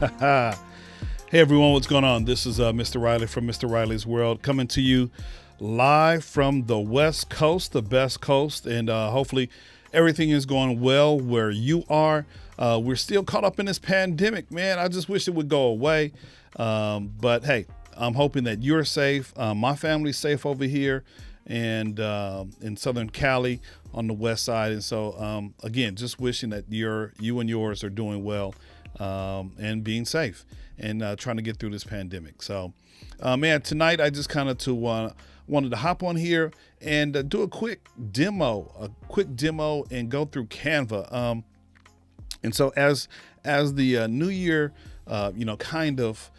Hey everyone, what's going on? This is Mr. Riley from Mr. Riley's World, coming to you live from the West Coast, the best coast, and hopefully everything is going well where you are. We're still caught up in this pandemic, man. I just wish it would go away. But hey, I'm hoping that you're safe. My family's safe over here and in Southern Cali on the west side. And so, again, just wishing that you and yours are doing well and being safe and trying to get through this pandemic. So, man, tonight I just kind of wanted to hop on here and do a quick demo and go through Canva. And so as the new year, kind of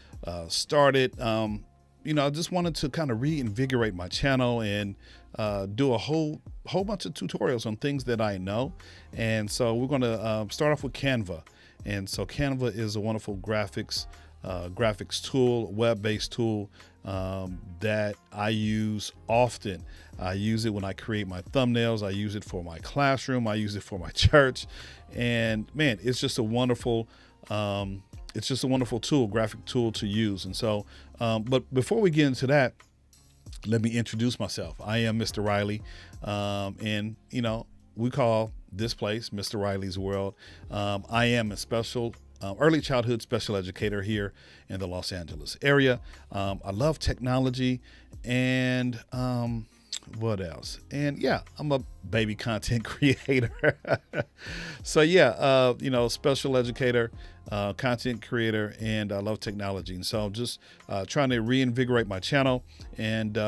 started, I just wanted to kind of reinvigorate my channel and do a whole bunch of tutorials on things that I know. And so we're going to start off with Canva. And so Canva is a wonderful graphics tool, web-based tool that I use often. I use it when I create my thumbnails. I use it for my classroom. I use it for my church. And man, it's just a wonderful tool, graphic tool to use. And so, but before we get into that, let me introduce myself. I am Mr. Riley, and we call this place Mr. Riley's World. I am a early childhood special educator here in the Los Angeles area. I love technology and what else? And yeah, I'm a baby content creator. So yeah, special educator, content creator, and I love technology. And so I'm just trying to reinvigorate my channel and,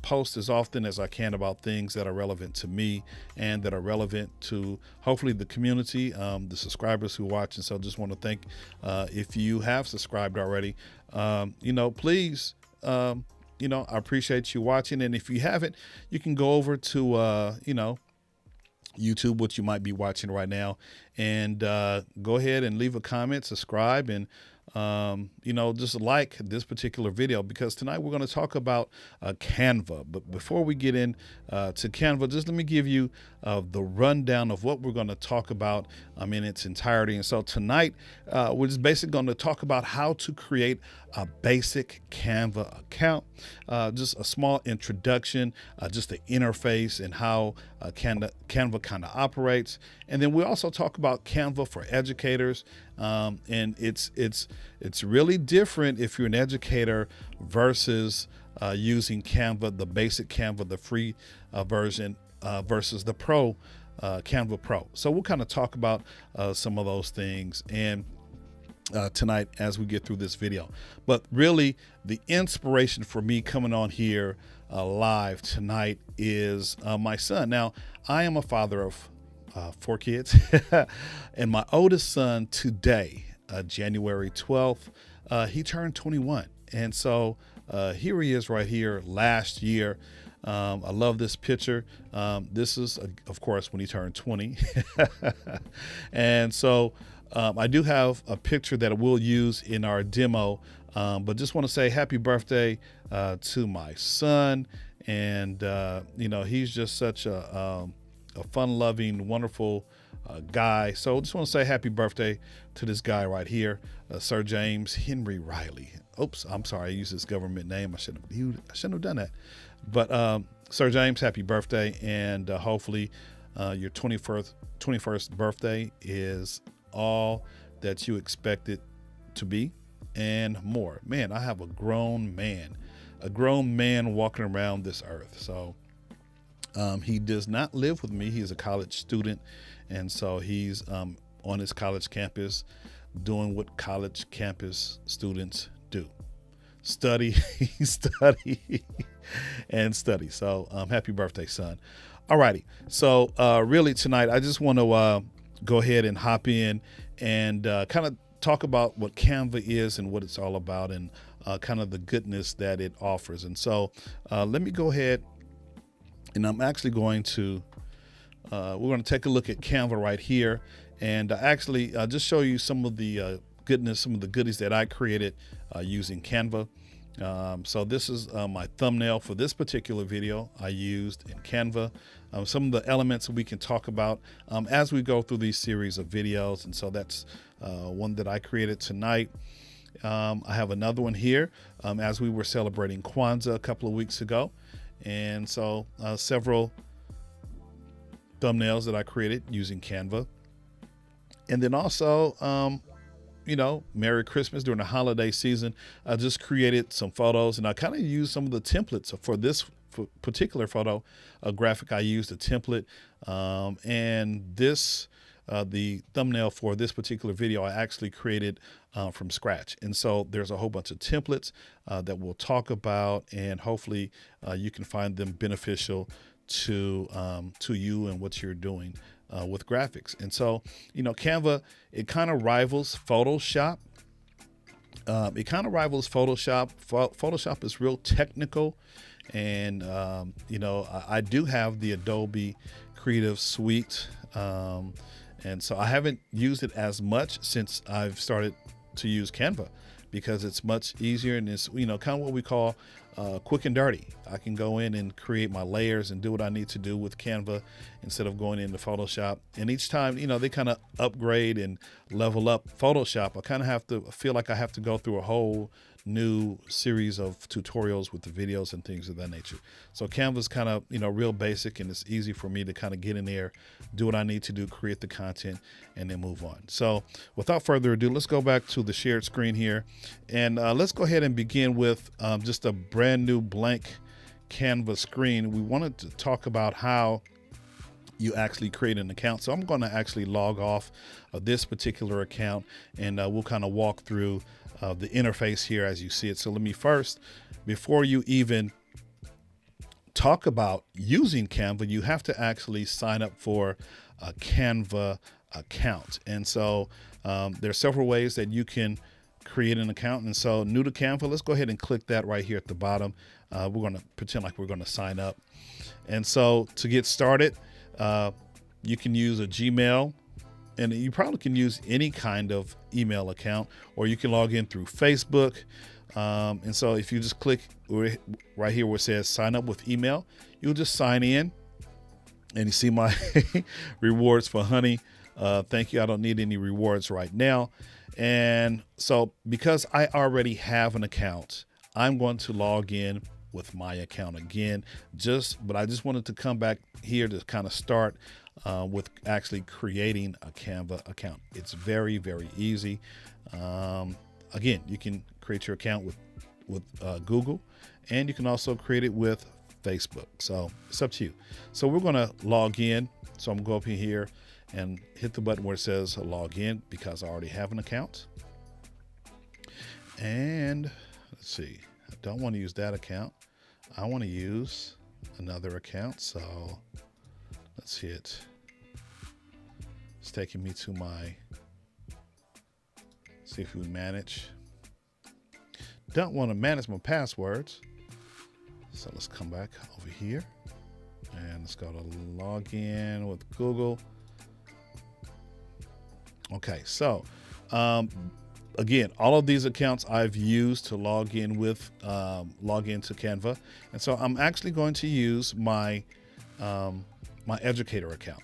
post as often as I can about things that are relevant to me and that are relevant to hopefully the community, the subscribers who watch. And so just want to thank, if you have subscribed already, please, I appreciate you watching. And if you haven't, you can go over to, YouTube, which you might be watching right now, and go ahead and leave a comment, subscribe, and just like this particular video, because tonight we're going to talk about Canva. But before we get in to Canva, just let me give you the rundown of what we're going to talk about in its entirety. And so tonight we're just basically going to talk about how to create a basic Canva account, just a small introduction, just the interface and how Canva kind of operates. And then we also talk about Canva for educators. And it's really different if you're an educator versus using Canva, the basic Canva, the free version, versus the pro Canva Pro. So we'll kind of talk about some of those things and tonight as we get through this video. But really, the inspiration for me coming on here live tonight is my son. Now, I am a father of 4 kids, and my oldest son today, January 12th, he turned 21. And so here he is right here last year. I love this picture. This is, of course, when he turned 20. And so I do have a picture that we'll use in our demo, but just want to say happy birthday to my son. And, he's just such a fun-loving, wonderful guy. So just want to say happy birthday to this guy right here, Sir James Henry Riley. Oops, I'm sorry, I used his government name. I shouldn't have done that. But Sir James, happy birthday, and hopefully your 21st birthday is all that you expect it to be and more. Man, I have a grown man walking around this earth. So he does not live with me. He's a college student. And so he's on his college campus doing what college campus students do. Study, study, and study. So happy birthday, son. All righty. So really tonight, I just want to go ahead and hop in and kind of talk about what Canva is and what it's all about and kind of the goodness that it offers. And so let me go ahead. And I'm actually going to, we're going to take a look at Canva right here and actually just show you some of the goodies that I created using Canva. So this is my thumbnail for this particular video I used in Canva. Some of the elements we can talk about as we go through these series of videos. And so that's one that I created tonight. I have another one here as we were celebrating Kwanzaa a couple of weeks ago. And so several thumbnails that I created using Canva. And then also, Merry Christmas during the holiday season. I just created some photos, and I kind of used some of the templates for this particular photo graphic. I used a template, and this the thumbnail for this particular video I actually created from scratch. And so there's a whole bunch of templates that we'll talk about, and hopefully you can find them beneficial to you and what you're doing with graphics. And so, Canva, it kind of rivals Photoshop. Photoshop is real technical. And, I do have the Adobe Creative Suite. And so I haven't used it as much since I've started to use Canva, because it's much easier, and it's, kind of what we call quick and dirty. I can go in and create my layers and do what I need to do with Canva instead of going into Photoshop. And each time, they kind of upgrade and level up Photoshop, I kind of feel like I have to go through a whole new series of tutorials with the videos and things of that nature. So Canva's kind of, real basic, and it's easy for me to kind of get in there, do what I need to do, create the content, and then move on. So without further ado, let's go back to the shared screen here, and let's go ahead and begin with just a brand new blank Canva screen. We wanted to talk about how you actually create an account. So I'm going to actually log off of this particular account, and we'll kind of walk through the interface here as you see it. So let me first, before you even talk about using Canva, you have to actually sign up for a Canva account. And so there are several ways that you can create an account. And so new to Canva, let's go ahead and click that right here at the bottom. We're going to pretend like we're going to sign up. And so to get started, you can use a Gmail, and you probably can use any kind of email account, or you can log in through Facebook. And so if you just click right here where it says sign up with email, you'll just sign in, and you see my rewards for honey. Thank you. I don't need any rewards right now. And so because I already have an account, I'm going to log in with my account again, but I just wanted to come back here to kind of start with actually creating a Canva account. It's very, very easy. Again, you can create your account with Google, and you can also create it with Facebook. So it's up to you. So we're going to log in. So I'm going to go up here and hit the button where it says log in, because I already have an account. And let's see, I don't want to use that account. I want to use another account. So let's hit, it's taking me to see if we manage. Don't want to manage my passwords. So let's come back over here, and let's go to login with Google. Okay, so again, all of these accounts I've used to log into Canva, and so I'm actually going to use my my educator account,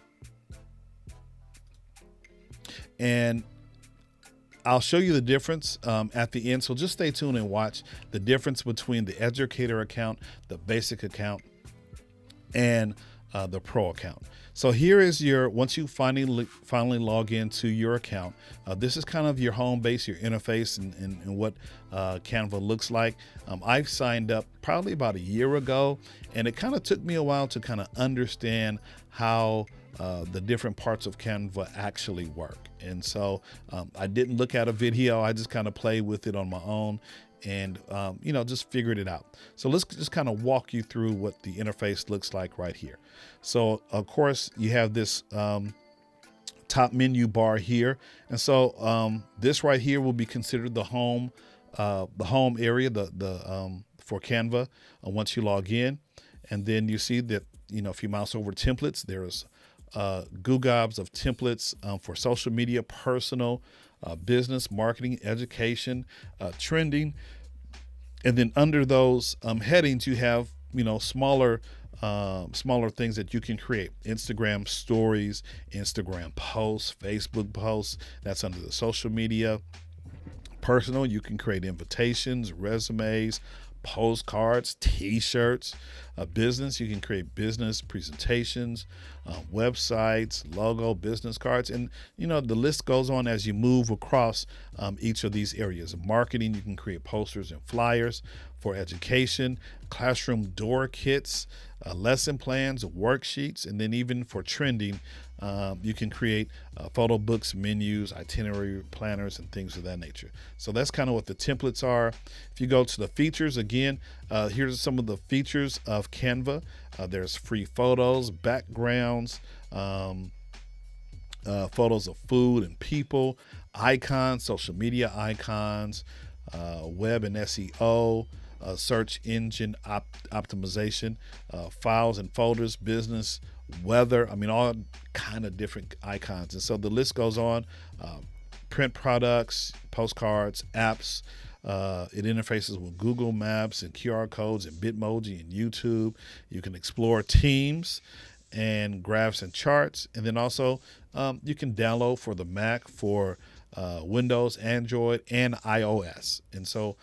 and I'll show you the difference at the end. So just stay tuned and watch the difference between the educator account, the basic account, and the pro account. So here is once you finally log into your account, this is kind of your home base, your interface, and what Canva looks like. I've signed up probably about a year ago, and it kind of took me a while to kind of understand how the different parts of Canva actually work. And so I didn't look at a video. I just kind of played with it on my own, and just figured it out. So let's just kind of walk you through what the interface looks like right here. So of course you have this top menu bar here, and so this right here will be considered the home area, for Canva once you log in. And then you see that if you mouse over templates, there's gobs of templates for social media, personal, business, marketing, education, trending, And then under those headings, you have, smaller things that you can create: Instagram stories, Instagram posts, Facebook posts. That's under the social media. Personal, you can create invitations, resumes, postcards, t-shirts. Business, you can create business presentations, websites, logo, business cards, and the list goes on as you move across each of these areas. Marketing, you can create posters and flyers. For education, classroom door kits, lesson plans, worksheets, and then even for trending, you can create photo books, menus, itinerary planners, and things of that nature. So that's kind of what the templates are. If you go to the features, again, here's some of the features of Canva. There's free photos, backgrounds, photos of food and people, icons, social media icons, web and SEO, search engine optimization, files and folders, business, weather. I mean, all kind of different icons. And so the list goes on. Print products, postcards, apps. It interfaces with Google Maps and QR codes and Bitmoji and YouTube. You can explore teams and graphs and charts. And then also you can download for the Mac, for Windows, Android, and iOS. And so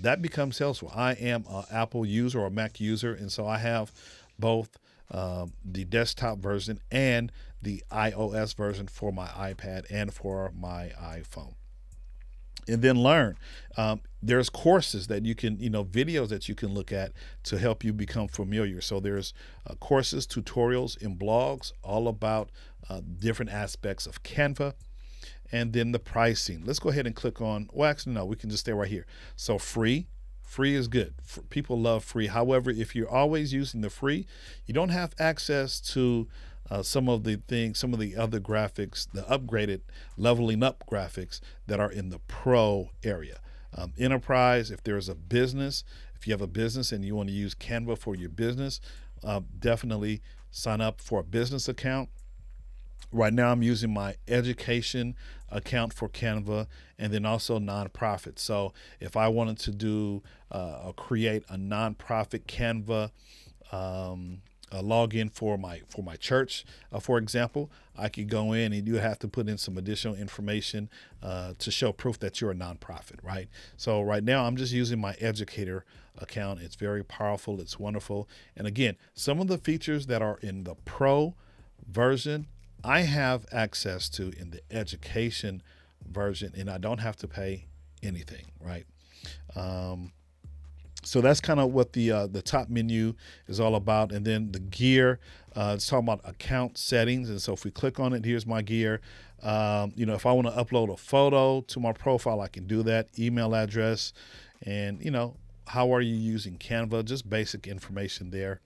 that becomes helpful. I am an Apple user or a Mac user, and so I have both the desktop version and the iOS version for my iPad and for my iPhone. And then learn. There's courses that you can, videos that you can look at to help you become familiar. So there's courses, tutorials, and blogs all about different aspects of Canva. And then the pricing. Let's go ahead and click on, well, actually, no, we can just stay right here. So free is good. People love free. However, if you're always using the free, you don't have access to some of the other graphics, the upgraded leveling up graphics that are in the pro area. Enterprise, if you have a business and you want to use Canva for your business, definitely sign up for a business account. Right now I'm using my education account for Canva, and then also nonprofit. So if I wanted to do create a nonprofit Canva a login for my church, for example, I could go in and you have to put in some additional information to show proof that you're a nonprofit, right? So right now I'm just using my educator account. It's very powerful. It's wonderful. And again, some of the features that are in the pro version, I have access to in the education version, and I don't have to pay anything, right? So that's kind of what the top menu is all about. And then the gear, it's talking about account settings. And so if we click on it, here's my gear. If I want to upload a photo to my profile, I can do that. Email address, and how are you using Canva? Just basic information there.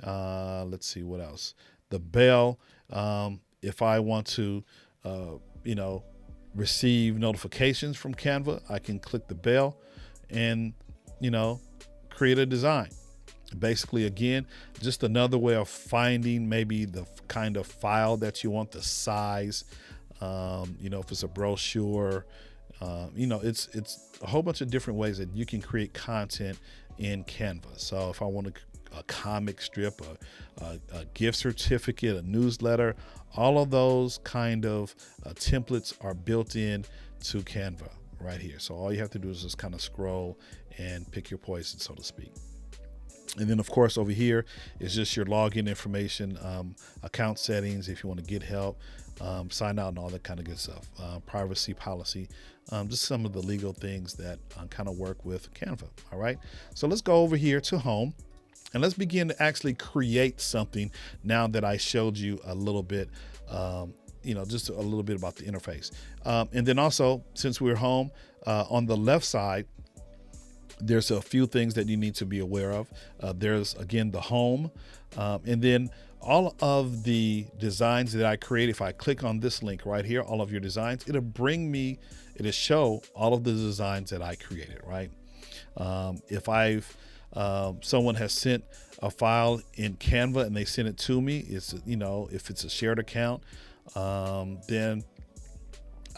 Let's see what else. The bell. If I want to, receive notifications from Canva, I can click the bell and, create a design. Basically, again, just another way of finding maybe the kind of file that you want, the size, if it's a brochure, it's a whole bunch of different ways that you can create content in Canva. So if I want a comic strip, a gift certificate, a newsletter, all of those kind of templates are built in to Canva right here. So all you have to do is just kind of scroll and pick your poison, so to speak. And then, of course, over here is just your login information, account settings if you want to get help, sign out and all that kind of good stuff, privacy policy, just some of the legal things that kind of work with Canva. All right. So let's go over here to home. And let's begin to actually create something now that I showed you a little bit, just a little bit about the interface. And then also, since we're home, on the left side, there's a few things that you need to be aware of. There's, again, the home. And then all of the designs that I create, if I click on this link right here, all of your designs, it'll show all of the designs that I created, right? If someone has sent a file in Canva and they send it to me, if it's a shared account, then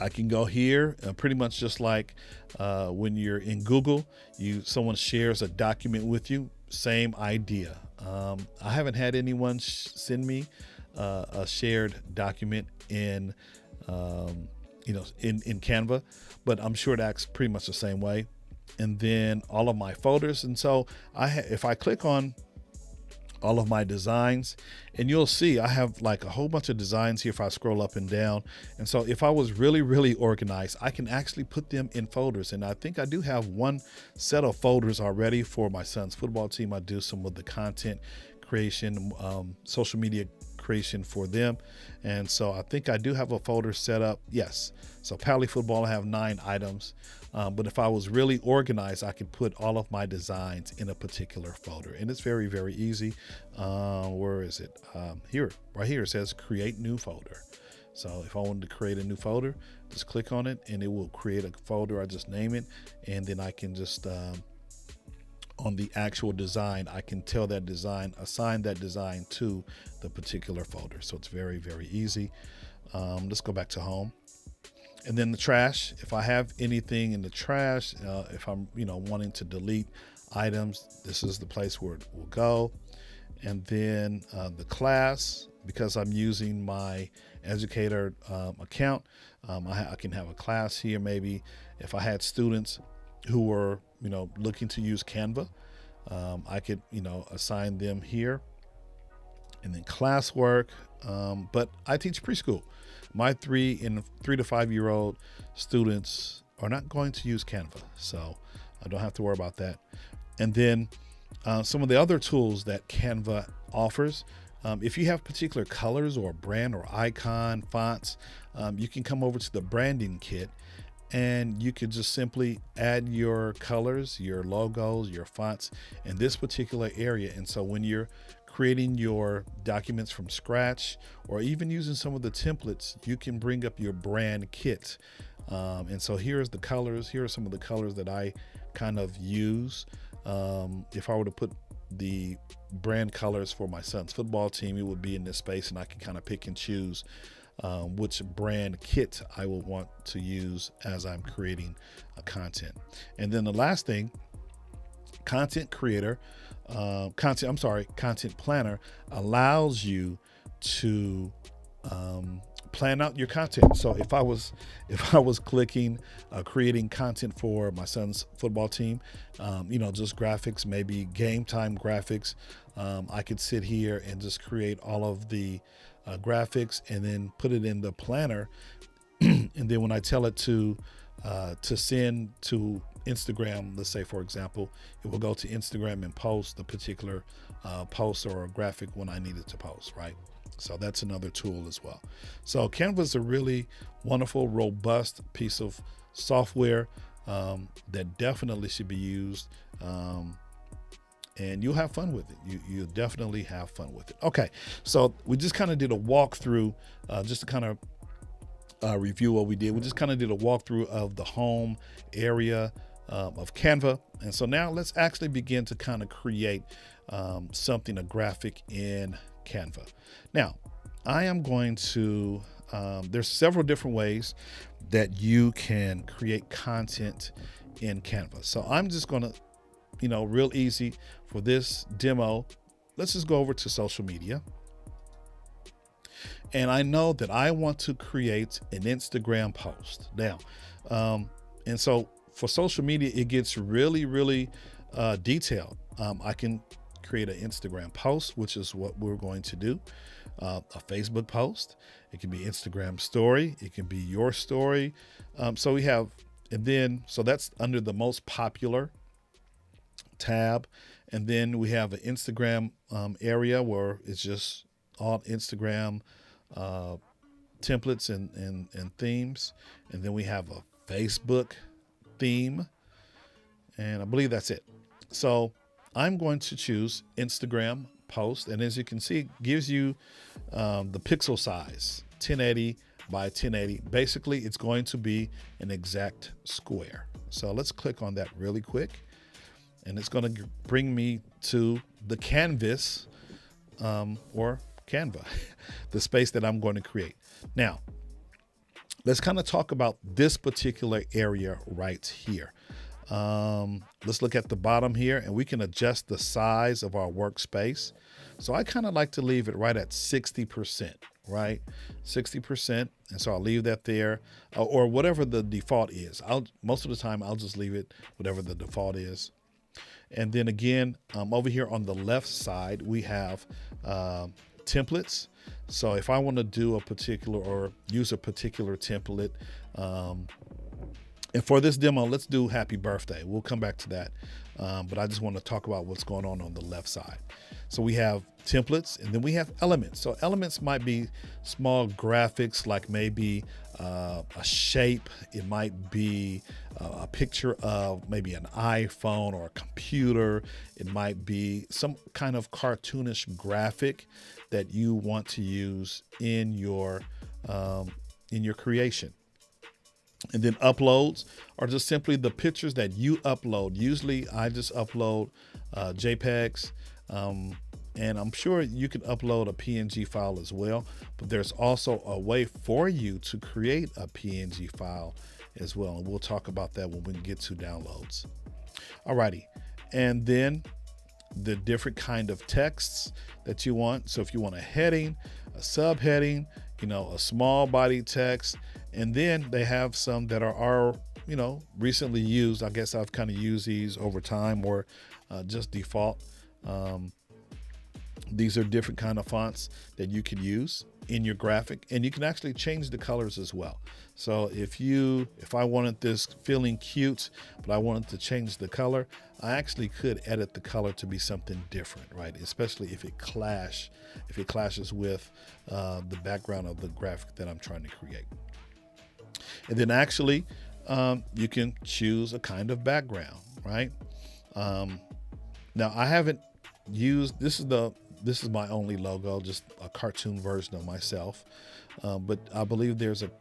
I can go here, pretty much just like when you're in Google, someone shares a document with you, same idea. I haven't had anyone send me a shared document in in Canva, but I'm sure it acts pretty much the same way. And then all of my folders, and so if I click on all of my designs, and you'll see I have like a whole bunch of designs here if I scroll up and down. And so if I was really organized, I can actually put them in folders. And I think I do have one set of folders already for my son's football team. I do some of the content creation, social media creation for them. And so I think I do have a folder set up. Yes. So Pally Football, I have 9 items. But if I was really organized, I could put all of my designs in a particular folder. And it's very easy. Where is it? Here, right here, it says create new folder. So if I wanted to create a new folder, just click on it and it will create a folder. I just name it, and then I can just, on the actual design, I can tell that design, assign that design to the particular folder. So it's very easy. Let's go back to home. And then the trash, if I have anything in the trash, if I'm wanting to delete items, this is the place where it will go. And then the class, because I'm using my educator account, I can have a class here. Maybe if I had students who were looking to use Canva, I could assign them here. And then classwork, but I teach preschool. My 3 to 5 year old students are not going to use Canva, so I don't have to worry about that. And then some of the other tools that Canva offers, if you have particular colors or brand or icon fonts, you can come over to the branding kit, and you could just simply add your colors, your logos, your fonts in this particular area. And so when you're creating your documents from scratch, or even using some of the templates, you can bring up your brand kit. And so here's the colors. Here are some of the colors that I kind of use. If I were to put the brand colors for my son's football team, it would be in this space, and I can kind of pick and choose which brand kit I will want to use as I'm creating content. And then the last thing, content planner allows you to plan out your content. So if I was clicking creating content for my son's football team, just graphics, maybe game time graphics, I could sit here and just create all of the graphics and then put it in the planner. And then when I tell it to send to Instagram, let's say for example, it will go to Instagram and post the particular post or a graphic when I need it to post, right? So that's another tool as well. So Canva is a really wonderful, robust piece of software that definitely should be used, and you'll have fun with it. You'll definitely have fun with it. Okay, so we just kind of did a walkthrough, just to kind of review what we did. We just kind of did a walkthrough of the home area of Canva. And so now let's actually begin to kind of create something, a graphic in Canva. Now, I am going to, there's several different ways that you can create content in Canva. So I'm just going to, real easy for this demo, let's just go over to social media. And I know that I want to create an Instagram post now. And so for social media, it gets really detailed. I can create an Instagram post, which is what we're going to do. A Facebook post. It can be Instagram story. It can be your story. So we have, and then, so that's under the most popular tab. And then we have an Instagram area where it's just all Instagram templates and themes. And then we have a Facebook theme, and I believe that's it. So I'm going to choose Instagram post, and as you can see, it gives you the pixel size, 1080 by 1080. Basically, it's going to be an exact square. So let's click on that really quick, and it's going to bring me to the canvas or Canva, the space that I'm going to create. Now, let's kind of talk about this particular area right here. Let's look at the bottom here, and we can adjust the size of our workspace. So I kind of like to leave it right at 60%, right? 60%. And so I'll leave that there, or whatever the default is. Most of the time I'll just leave it whatever the default is. And then again, over here on the left side, we have templates. So if I want to do a particular or use a particular template, and for this demo, let's do happy birthday. We'll come back to that. But I just want to talk about what's going on the left side. So we have templates, and then we have elements. So elements might be small graphics, like maybe a shape. It might be a picture of maybe an iPhone or a computer. It might be some kind of cartoonish graphic that you want to use in your creation. And then uploads are just simply the pictures that you upload. Usually I just upload JPEGs, and I'm sure you can upload a PNG file as well, but there's also a way for you to create a PNG file as well. And we'll talk about that when we get to downloads. Alrighty. And then the different kind of texts that you want. So if you want a heading, a subheading, a small body text, and then they have some that are recently used. I guess I've kind of used these over time, or just default. These are different kind of fonts that you can use in your graphic, and you can actually change the colors as well. So if I wanted this feeling cute, but I wanted to change the color, I actually could edit the color to be something different, right? Especially if it clashes with the background of the graphic that I'm trying to create. And then actually, you can choose a kind of background, right? Now I haven't used, this is my only logo, just a cartoon version of myself. But I believe there's a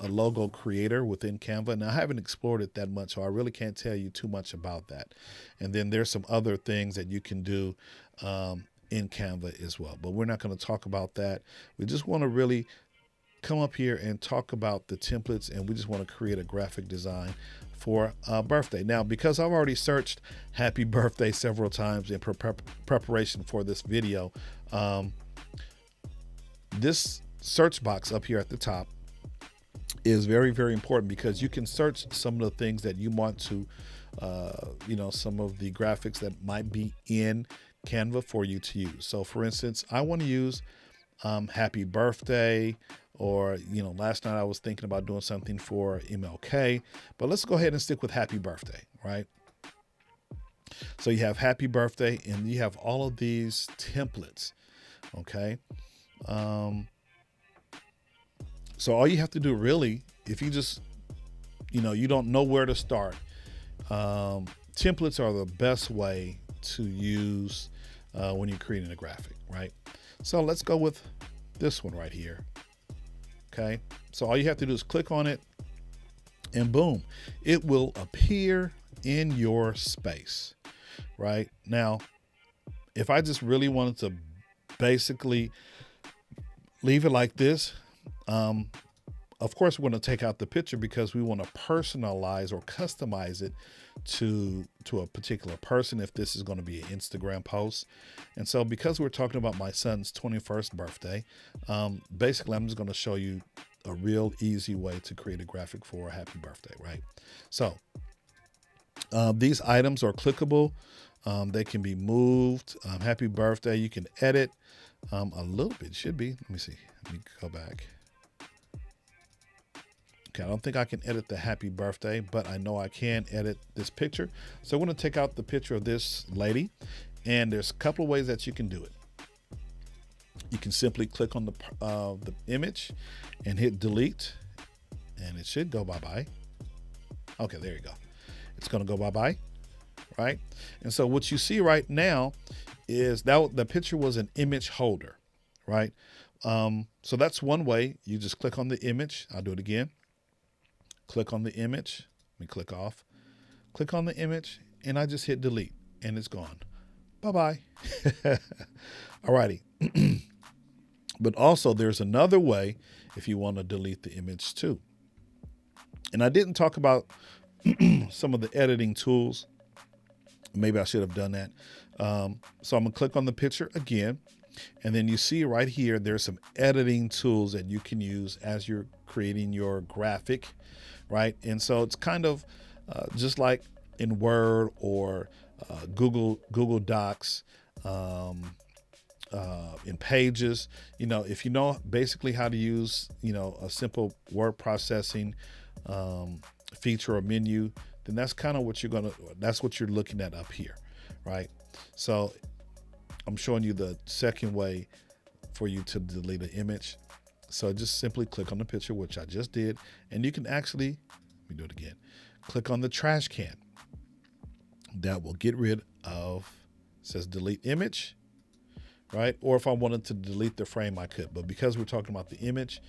logo creator within Canva, and I haven't explored it that much, so I really can't tell you too much about that. And then there's some other things that you can do in Canva as well, but we're not going to talk about that. We just want to really come up here and talk about the templates, and we just want to create a graphic design for a birthday. Now, because I've already searched happy birthday several times in preparation for this video, this search box up here at the top is very, very important, because you can search some of the things that you want to, some of the graphics that might be in Canva for you to use. So for instance, I want to use happy birthday, or last night I was thinking about doing something for MLK, but let's go ahead and stick with happy birthday, right? So you have happy birthday, and you have all of these templates. Okay. So all you have to do really, if you just, you don't know where to start, templates are the best way to use when you're creating a graphic, right? So let's go with this one right here. Okay. So all you have to do is click on it, and boom, it will appear in your space, right? Now, if I just really wanted to basically leave it like this, of course, we're going to take out the picture because we want to personalize or customize it to a particular person if this is going to be an Instagram post. And so because we're talking about my son's 21st birthday, basically I'm just going to show you a real easy way to create a graphic for a happy birthday, right? So these items are clickable. They can be moved. Happy birthday, you can edit a little bit, should be. Let me see. Let me go back. Okay, I don't think I can edit the happy birthday, but I know I can edit this picture. So I'm going to take out the picture of this lady, and there's a couple of ways that you can do it. You can simply click on the image and hit delete, and it should go bye-bye. Okay, there you go. It's going to go bye-bye, right? And so what you see right now is that the picture was an image holder, right? So that's one way. You just click on the image. I'll do it again. Click on the image. Let me click off. Click on the image, and I just hit delete, and it's gone. Bye-bye. Alrighty. But also there's another way if you want to delete the image too. And I didn't talk about some of the editing tools. Maybe I should have done that. So I'm gonna click on the picture again. And then you see right here, there's some editing tools that you can use as you're creating your graphic, right? And so it's kind of just like in Word or Google Docs, in Pages. If you know basically how to use, a simple word processing feature or menu, then that's kind of what that's what you're looking at up here, right? So I'm showing you the second way for you to delete an image. So just simply click on the picture, which I just did, and you can actually, let me do it again, click on the trash can. That will get rid of, it says delete image, right? Or if I wanted to delete the frame, I could, but because we're talking about the image,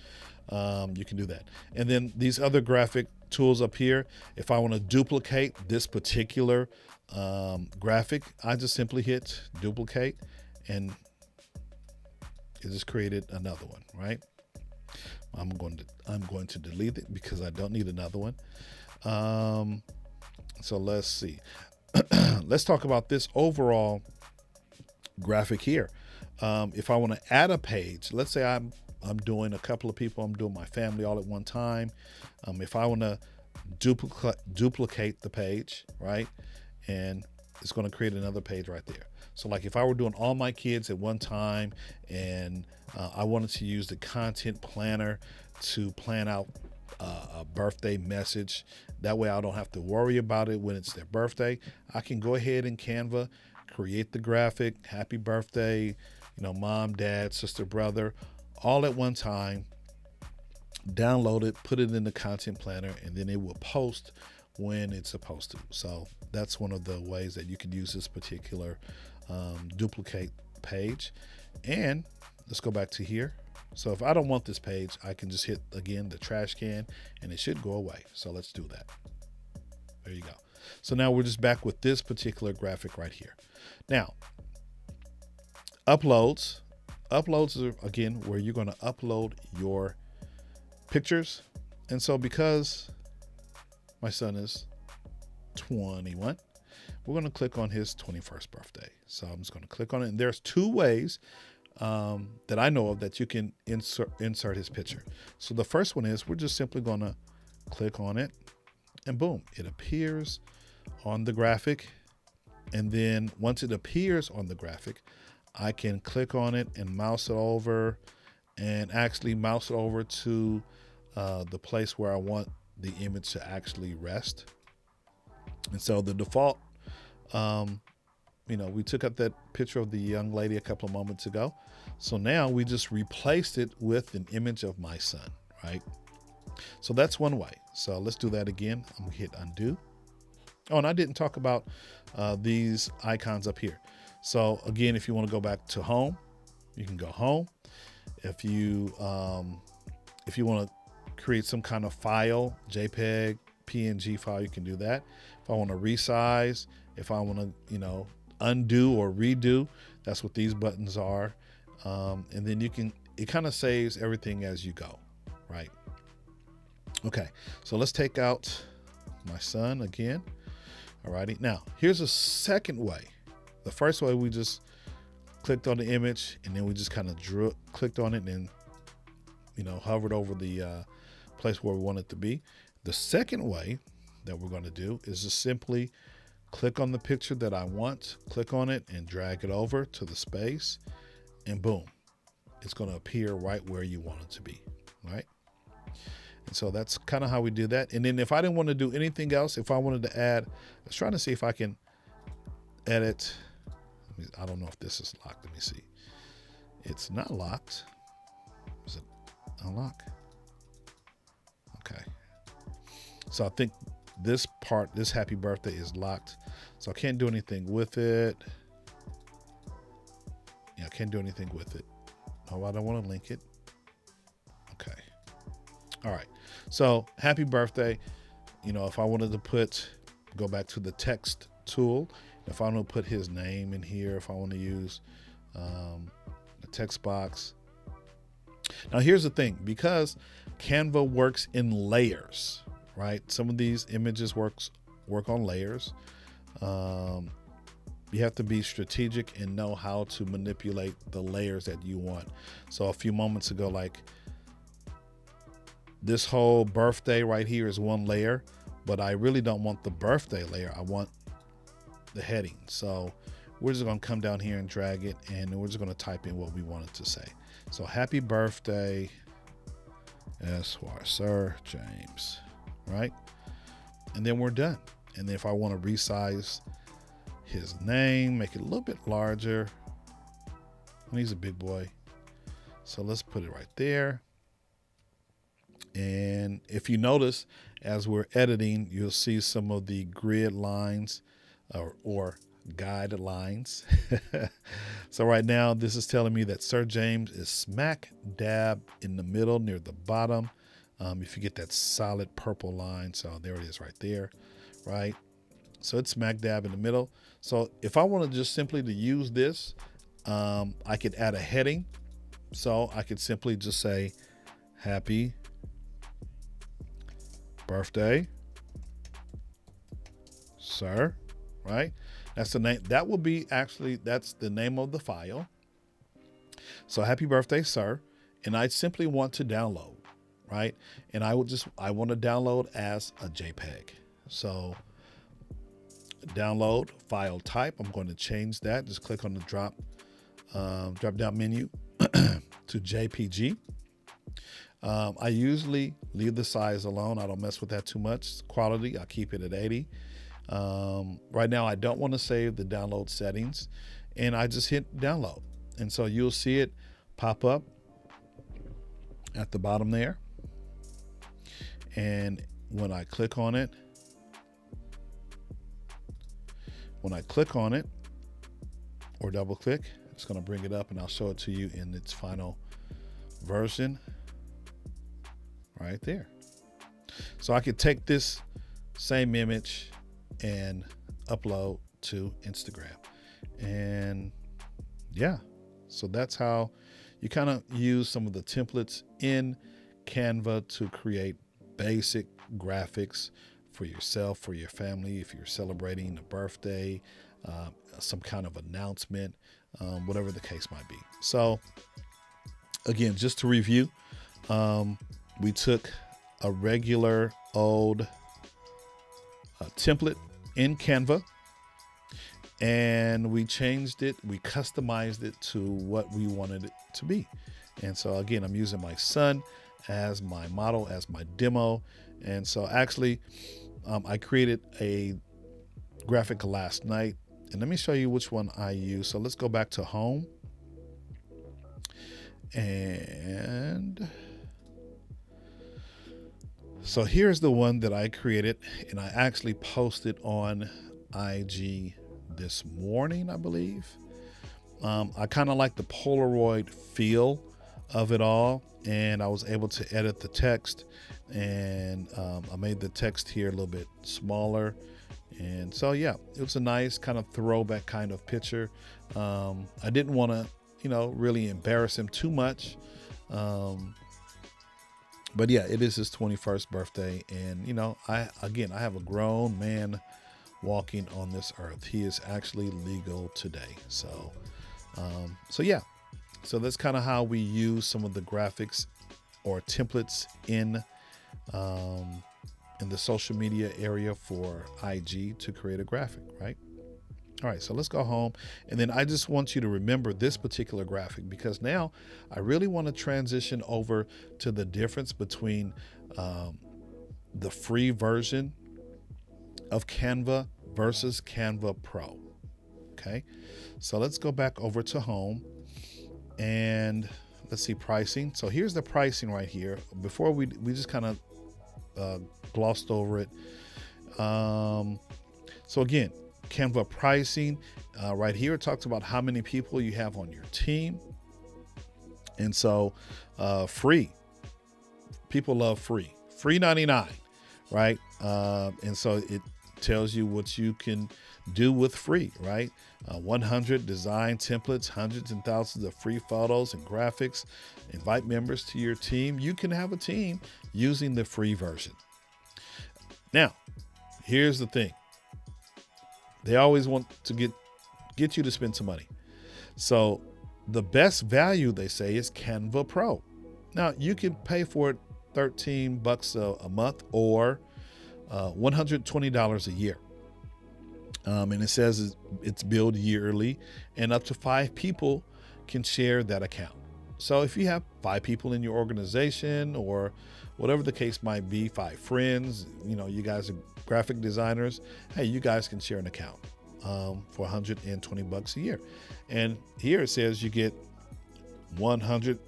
you can do that. And then these other graphic tools up here, if I want to duplicate this particular graphic, I just simply hit duplicate and it just created another one, right? I'm going to delete it because I don't need another one. So let's see. Let's talk about this overall graphic here. If I want to add a page, let's say I'm doing a couple of people, I'm doing my family all at one time. If I want to duplicate the page, right? And it's going to create another page right there. So like if I were doing all my kids at one time and I wanted to use the content planner to plan out a birthday message, that way I don't have to worry about it when it's their birthday. I can go ahead in Canva, create the graphic, happy birthday, mom, dad, sister, brother, all at one time, download it, put it in the content planner, and then it will post when it's supposed to. So that's one of the ways that you can use this particular duplicate page. And let's go back to here. So if I don't want this page, I can just hit again the trash can and it should go away. So let's do that. There you go. So now we're just back with this particular graphic right here. Now, uploads are again where you're going to upload your pictures. And so because my son is 21, we're going to click on his 21st birthday. So I'm just going to click on it. And there's two ways that I know of that you can insert his picture. So the first one is we're just simply going to click on it and boom, it appears on the graphic. And then once it appears on the graphic, I can click on it and mouse it over and actually mouse it over to the place where I want the image to actually rest. And so the default, we took up that picture of the young lady a couple of moments ago. So now we just replaced it with an image of my son, right? So that's one way. So let's do that again. I'm gonna hit undo. Oh, and I didn't talk about these icons up here. So again, if you want to go back to home, you can go home. If you want to create some kind of file, JPEG, PNG file, you can do that. If I want to resize, if I want to, undo or redo, that's what these buttons are. And then it kind of saves everything as you go, right? Okay, so let's take out my son again. Alrighty, now here's a second way. The first way, we just clicked on the image and then we just kind of clicked on it and hovered over the place where we want it to be. The second way that we're going to do is just simply click on the picture that I want, click on it and drag it over to the space, and boom, it's going to appear right where you want it to be, right? And so that's kind of how we do that. And then if I didn't want to do anything else, if I wanted to add, let's try to see if I can edit. I don't know if this is locked. Let me see. It's not locked. Is it unlock? Okay. So I think this part, this happy birthday, is locked. So I can't do anything with it. Yeah, I can't do anything with it. Oh, I don't want to link it. Okay. All right. So happy birthday. If I wanted to go back to the text tool, if I want to put his name in here, if I want to use the text box, Now, here's the thing, because Canva works in layers, right? Some of these images work on layers. You have to be strategic and know how to manipulate the layers that you want. So a few moments ago, like this whole birthday right here is one layer, but I really don't want the birthday layer. I want the heading. So we're just going to come down here and drag it, and we're just going to type in what we wanted to say. So happy birthday, Sir James, right? And then we're done. And then if I want to resize his name, make it a little bit larger, and he's a big boy, so let's put it right there. And if you notice, as we're editing, you'll see some of the grid lines or guide lines. So right now, this is telling me that Sir James is smack dab in the middle near the bottom. If you get that solid purple line, so there it is right there, right? So it's smack dab in the middle. So if I want to just simply to use this, I could add a heading. So I could simply just say, happy birthday, sir, right? That's the name. That will be that's the name of the file. So happy birthday, sir. And I simply want to download, right? And I want to download as a JPEG. So download file type. I'm going to change that. Just click on the drop down menu to JPG. I usually leave the size alone. I don't mess with that too much. Quality, I keep it at 80. Right now, I don't want to save the download settings, and I just hit download. And so you'll see it pop up at the bottom there. And when I click on it, or double click, it's going to bring it up, and I'll show it to you in its final version right there. So I could take this same image and upload to Instagram. And yeah, so that's how you kind of use some of the templates in Canva to create basic graphics for yourself, for your family, if you're celebrating a birthday, some kind of announcement, whatever the case might be. So again, just to review, we took a regular old template in Canva, and we changed it, we customized it to what we wanted it to be. And so again, I'm using my son as my model, as my demo. And so actually, I created a graphic last night, and let me show you which one I use. So let's go back to home, and so here's the one that I created, and I actually posted on IG this morning, I believe. I kind of like the Polaroid feel of it all, and I was able to edit the text, and I made the text here a little bit smaller. And so, yeah, it was a nice kind of throwback kind of picture. I didn't want to, really embarrass him too much. But yeah, it is his 21st birthday. And, I have a grown man walking on this earth. He is actually legal today. So yeah, so that's kind of how we use some of the graphics or templates in the social media area for IG to create a graphic, right? All right, so let's go home. And then I just want you to remember this particular graphic, because now I really want to transition over to the difference between the free version of Canva versus Canva Pro. Okay, so let's go back over to home, and let's see pricing. So here's the pricing right here. Before we just kind of glossed over it. So again, Canva pricing right here, it talks about how many people you have on your team. And so free, people love free 99, right? And so tells you what you can do with free, right? 100 design templates, hundreds and thousands of free photos and graphics. Invite members to your team. You can have a team using the free version. Now, here's the thing. They always want to get you to spend some money. So the best value, they say, is Canva Pro. Now, you can pay for it $13 a month or $120 a year. And it says it's billed yearly, and up to 5 people can share that account. So if you have 5 people in your organization, or whatever the case might be, 5 friends, you guys are graphic designers, hey, you guys can share an account for $120 a year. And here it says you get 100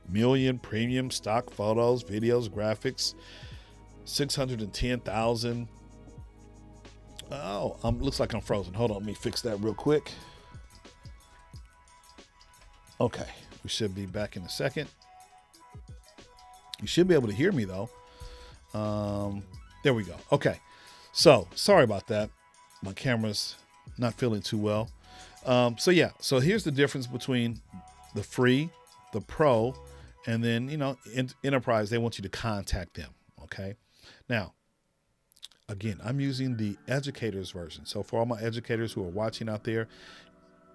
million premium stock photos, videos, graphics, 610,000. Oh, looks like I'm frozen. Hold on, let me fix that real quick. Okay, we should be back in a second. You should be able to hear me though. There we go. Okay, so sorry about that. My camera's not feeling too well. So here's the difference between the free, the pro, and then, enterprise. They want you to contact them. Okay. Now, again, I'm using the educators version. So for all my educators who are watching out there,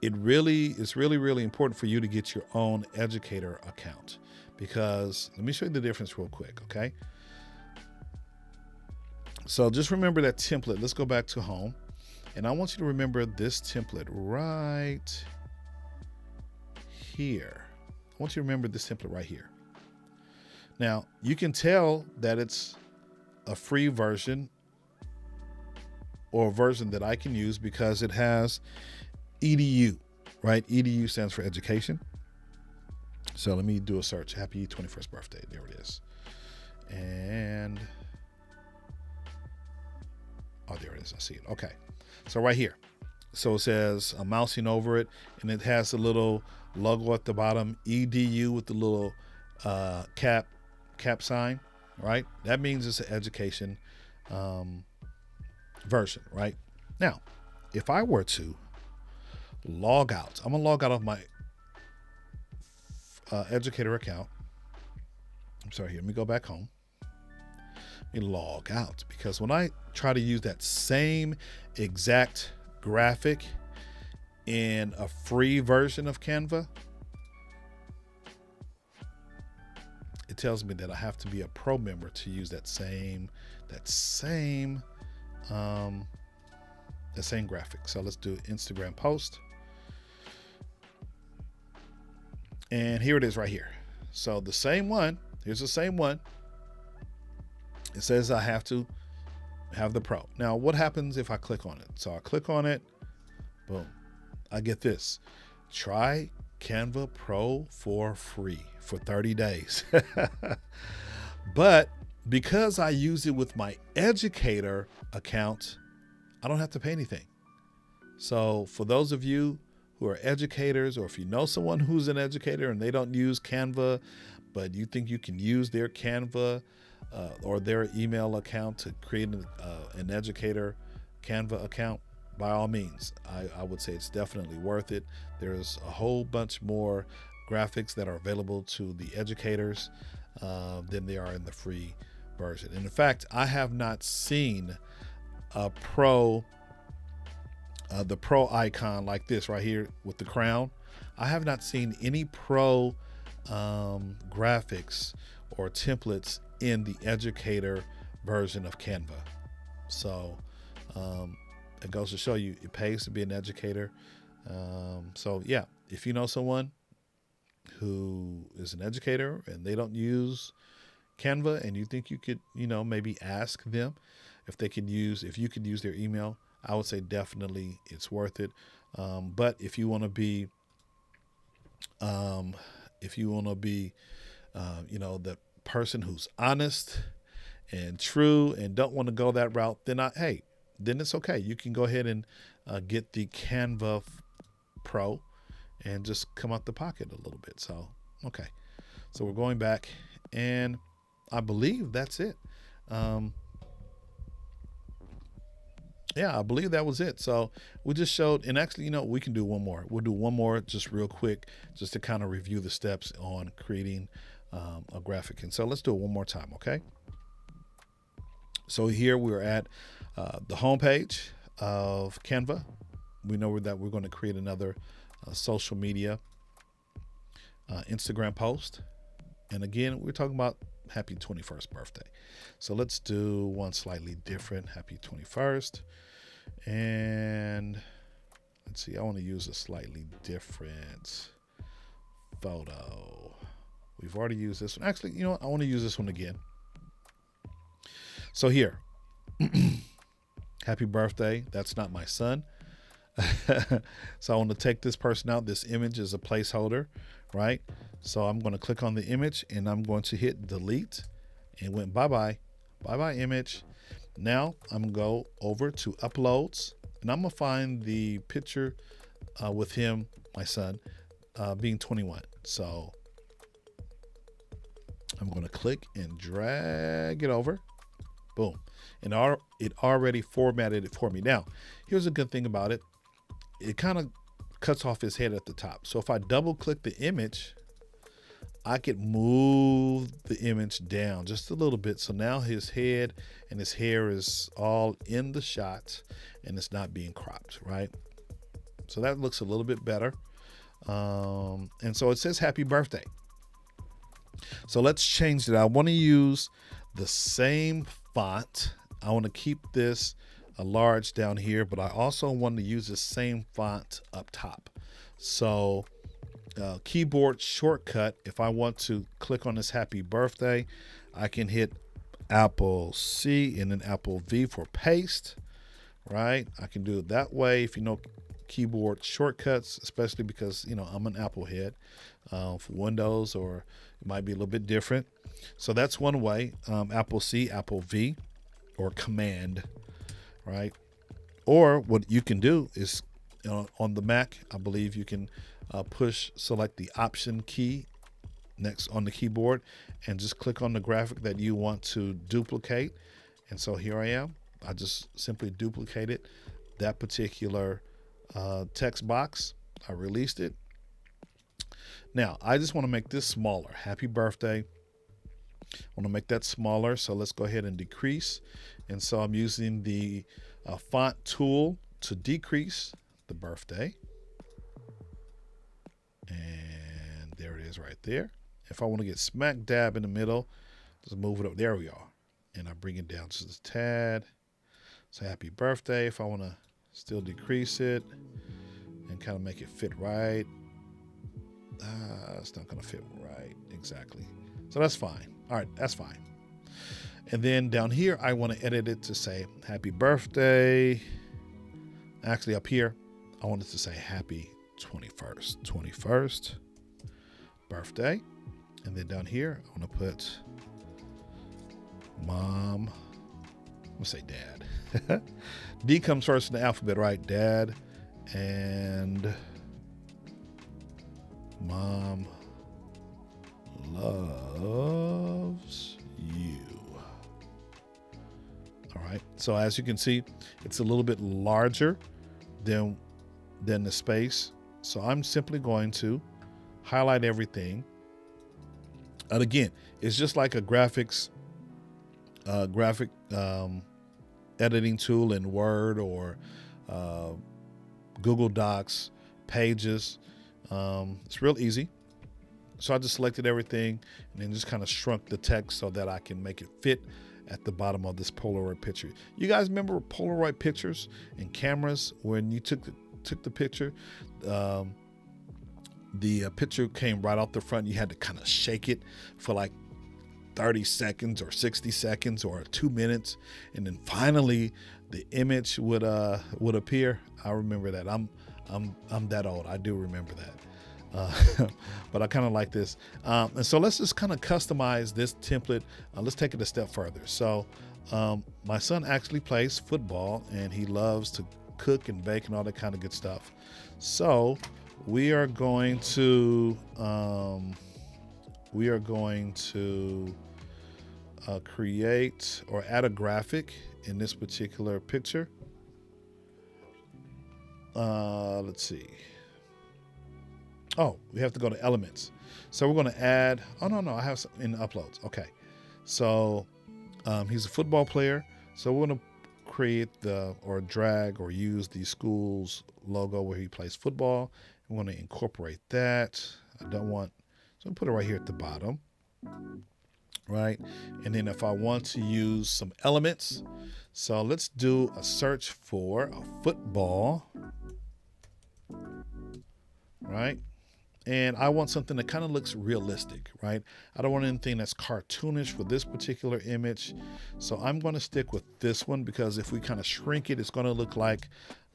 it's really important for you to get your own educator account, because let me show you the difference real quick. Okay. So just remember that template. Let's go back to home, and I want you to remember this template right here. I want you to remember this template right here. Now, you can tell that it's a free version, or a version that I can use, because it has EDU, right? EDU stands for education. So let me do a search. Happy 21st birthday. There it is. And, oh, there it is. I see it. Okay. So right here. So it says, I'm mousing over it, and it has a little logo at the bottom, EDU, with the little cap sign, right? That means it's an education version, right? Now, if I were to log out, I'm gonna log out of my educator account. I'm sorry, here, let me go back home. Let me log out, because when I try to use that same exact graphic in a free version of Canva, it tells me that I have to be a pro member to use that same graphic. So let's do Instagram post. And here it is right here. So the same one, here's the same one. It says I have to have the pro. Now, what happens if I click on it? So I click on it, boom, I get this. Try Canva Pro for free for 30 days. But because I use it with my educator account, I don't have to pay anything. So for those of you who are educators, or if you know someone who's an educator and they don't use Canva, but you think you can use their Canva or their email account to create an educator Canva account, by all means, I would say it's definitely worth it. There's a whole bunch more graphics that are available to the educators than there are in the free version. And in fact, I have not seen a pro, the pro icon like this right here with the crown. I have not seen any pro graphics or templates in the educator version of Canva. So it goes to show you it pays to be an educator. So yeah, if you know someone who is an educator and they don't use Canva, and you think you could, maybe ask them if you could use their email, I would say definitely it's worth it. But if you want to be, the person who's honest and true and don't want to go that route, then it's okay. You can go ahead and get the Canva Pro and just come out the pocket a little bit. So, okay. So we're going back, and I believe that's it. Yeah, I believe that was it. So we just showed, and actually, we can do one more. We'll do one more just real quick, just to kind of review the steps on creating a graphic. And so let's do it one more time, okay? So here we're at the home page of Canva. We know that we're going to create another social media Instagram post. And again, we're talking about happy 21st birthday. So let's do one slightly different. Happy 21st. And let's see, I want to use a slightly different photo. We've already used this one. Actually, you know what? I want to use this one again. So here, happy birthday. That's not my son. So I want to take this person out. This image is a placeholder, right? So I'm going to click on the image and I'm going to hit delete. And went bye-bye. Bye-bye image. Now I'm going to go over to uploads and I'm going to find the picture with him, my son, being 21. So I'm going to click and drag it over. Boom. And it already formatted it for me. Now, here's a good thing about it. It kind of cuts off his head at the top. So if I double click the image, I could move the image down just a little bit. So now his head and his hair is all in the shot and it's not being cropped, right? So that looks a little bit better. And so it says happy birthday. So let's change it. I want to use the same font. I want to keep this a large down here, but I also want to use the same font up top. So keyboard shortcut, if I want to click on this happy birthday, I can hit Apple C and then Apple V for paste, right? I can do it that way if you know keyboard shortcuts, especially because I'm an Apple head. For Windows, or it might be a little bit different. So that's one way. Apple C, Apple V, or Command, right? Or what you can do is on the Mac, I believe you can select the Option key next on the keyboard and just click on the graphic that you want to duplicate. And so here I am. I just simply duplicated that particular text box. I released it. Now, I just want to make this smaller. Happy birthday. I want to make that smaller. So let's go ahead and decrease. And so I'm using the font tool to decrease the birthday. And there it is right there. If I want to get smack dab in the middle, just move it up. There we are. And I bring it down just a tad. So happy birthday. If I want to still decrease it and kind of make it fit right. It's not going to fit right exactly. So that's fine. All right, that's fine. And then down here, I want to edit it to say happy birthday. Actually, up here, I want it to say happy 21st birthday. And then down here, I want to put mom. I'm going to say dad. D comes first in the alphabet, right? Dad and mom loves you. All right. So as you can see, it's a little bit larger than the space. So I'm simply going to highlight everything. And again, it's just like a graphic editing tool in Word or Google Docs, Pages. It's real easy. So I just selected everything and then just kind of shrunk the text so that I can make it fit at the bottom of this Polaroid picture. You guys remember Polaroid pictures and cameras when you took the picture? The picture came right off the front. You had to kind of shake it for like 30 seconds or 60 seconds or 2 minutes, and then finally the image would appear. I remember that. I'm that old. I do remember that. But I kind of like this. And so let's just kind of customize this template. Let's take it a step further. So my son actually plays football and he loves to cook and bake and all that kind of good stuff. So we are going to create or add a graphic in this particular picture. Let's see. Oh, we have to go to elements. So we're going to add, oh, no, I have some in uploads. Okay. So he's a football player. So we're going to create or drag or use the school's logo where he plays football. I'm going to incorporate that. I don't want, so I'm put it right here at the bottom. Right. And then if I want to use some elements, so let's do a search for a football. Right. And I want something that kind of looks realistic, right? I don't want anything that's cartoonish for this particular image. So I'm going to stick with this one because if we kind of shrink it, it's going to look like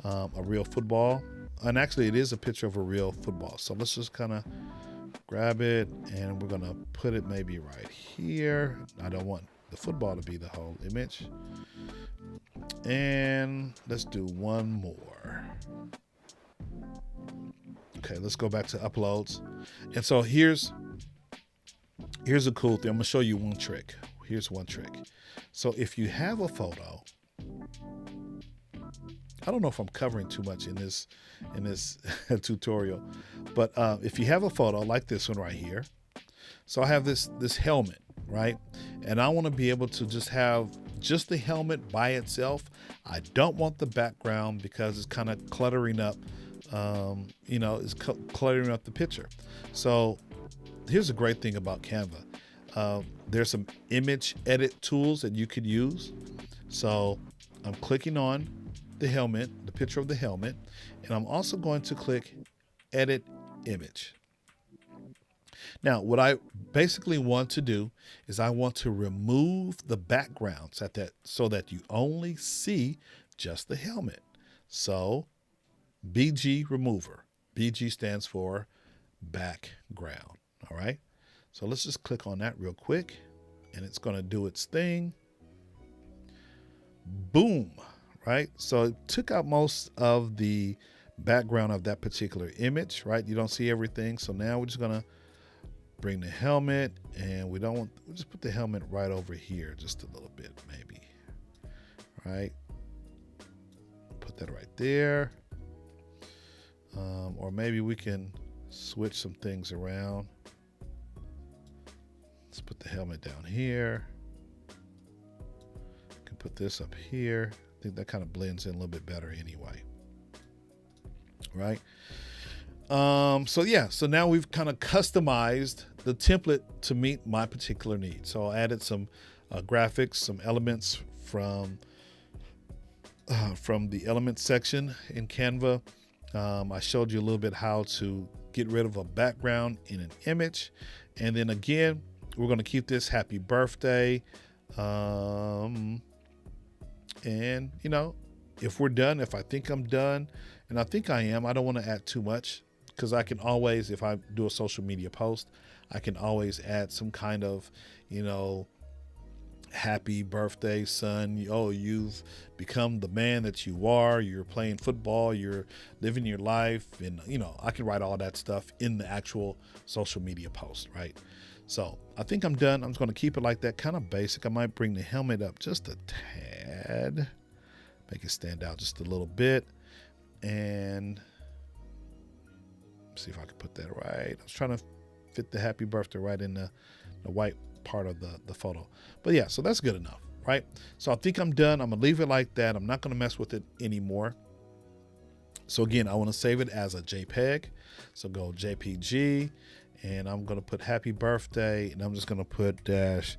a real football. And actually, it is a picture of a real football. So let's just kind of grab it and we're going to put it maybe right here. I don't want the football to be the whole image. And let's do one more. Okay, let's go back to uploads. And so here's a cool thing. I'm gonna show you one trick. Here's one trick. So if you have a photo, I don't know if I'm covering too much in this tutorial, but if you have a photo like this one right here, so I have this helmet, right? And I want to be able to just have just the helmet by itself. I don't want the background because it's kind of cluttering up. It's cluttering up the picture. So here's a great thing about Canva. There's some image edit tools that you could use. So I'm clicking on the helmet, the picture of the helmet, and I'm also going to click edit image. Now, what I basically want to do is I want to remove the backgrounds so that you only see just the helmet. So BG remover. BG stands for background. All right. So let's just click on that real quick and it's going to do its thing. Boom. Right. So it took out most of the background of that particular image. Right. You don't see everything. So now we're just going to bring the helmet and we'll just put the helmet right over here just a little bit, maybe. Right. Put that right there. Or maybe we can switch some things around. Let's put the helmet down here. Can put this up here. I think that kind of blends in a little bit better anyway. Right? So now we've kind of customized the template to meet my particular need. So I added some graphics, some elements from the elements section in Canva. I showed you a little bit how to get rid of a background in an image. And then again, we're going to keep this happy birthday. And, if we're done, if I think I'm done, and I think I am, I don't want to add too much because I can always, if I do a social media post, I can always add some kind of, happy birthday, son. Oh, you've become the man that you are. You're playing football. You're living your life. And, I can write all that stuff in the actual social media post, right? So I think I'm done. I'm just going to keep it like that, kind of basic. I might bring the helmet up just a tad, make it stand out just a little bit. And see if I can put that right. I was trying to fit the happy birthday right in the white part of the photo. But yeah, so that's good enough, right? So I think I'm done. I'm gonna leave it like that. I'm not gonna mess with it anymore. So again, I want to save it as a JPEG. So go JPG and I'm gonna put happy birthday and I'm just gonna put dash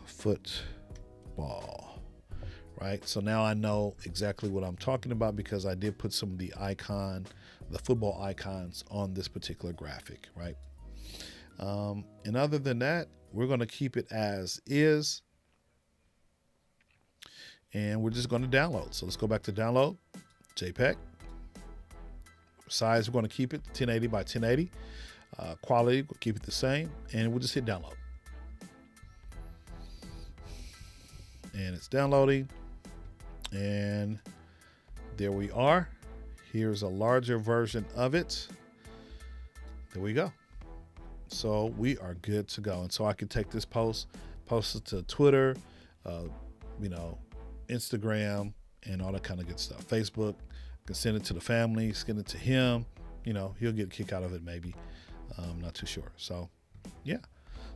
football. Right? So now I know exactly what I'm talking about because I did put some of the football icons on this particular graphic, right? And other than that, we're going to keep it as is. And we're just going to download. So let's go back to download, JPEG. Size, we're going to keep it 1080 by 1080. Quality, we'll keep it the same. And we'll just hit download. And it's downloading. And there we are. Here's a larger version of it. There we go. So we are good to go. And so I can take this post it to Twitter, Instagram, and all that kind of good stuff. Facebook, can send it to the family, send it to him. You know, he'll get a kick out of it maybe. I'm not too sure. So yeah,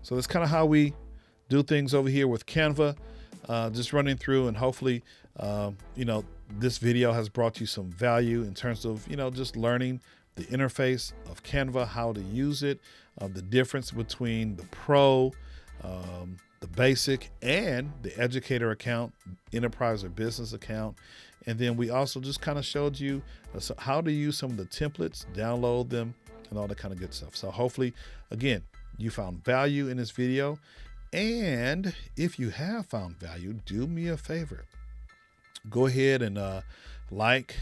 so that's kind of how we do things over here with Canva. Just running through, and hopefully you know, this video has brought you some value in terms of, you know, just learning the interface of Canva, how to use it, the difference between the pro, the basic, and the educator account, enterprise or business account. And then we also just kind of showed you how to use some of the templates, download them, and all that kind of good stuff. So hopefully, again, you found value in this video. And if you have found value, do me a favor. Go ahead and like,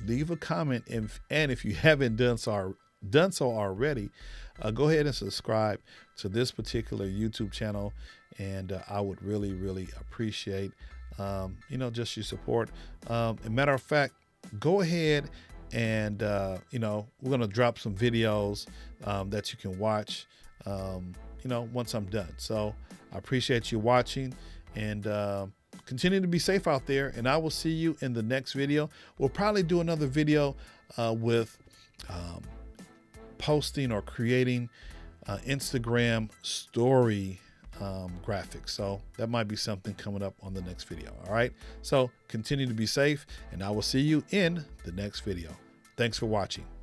leave a comment, and if you haven't done so already, go ahead and subscribe to this particular YouTube channel, and I would really appreciate you know, just your support. As a matter of fact, go ahead and you know, we're gonna drop some videos that you can watch you know, once I'm done. So I appreciate you watching, and continue to be safe out there, and I will see you in the next video. We'll probably do another video with posting or creating Instagram story graphics. So that might be something coming up on the next video. All right, so continue to be safe, and I will see you in the next video. Thanks for watching.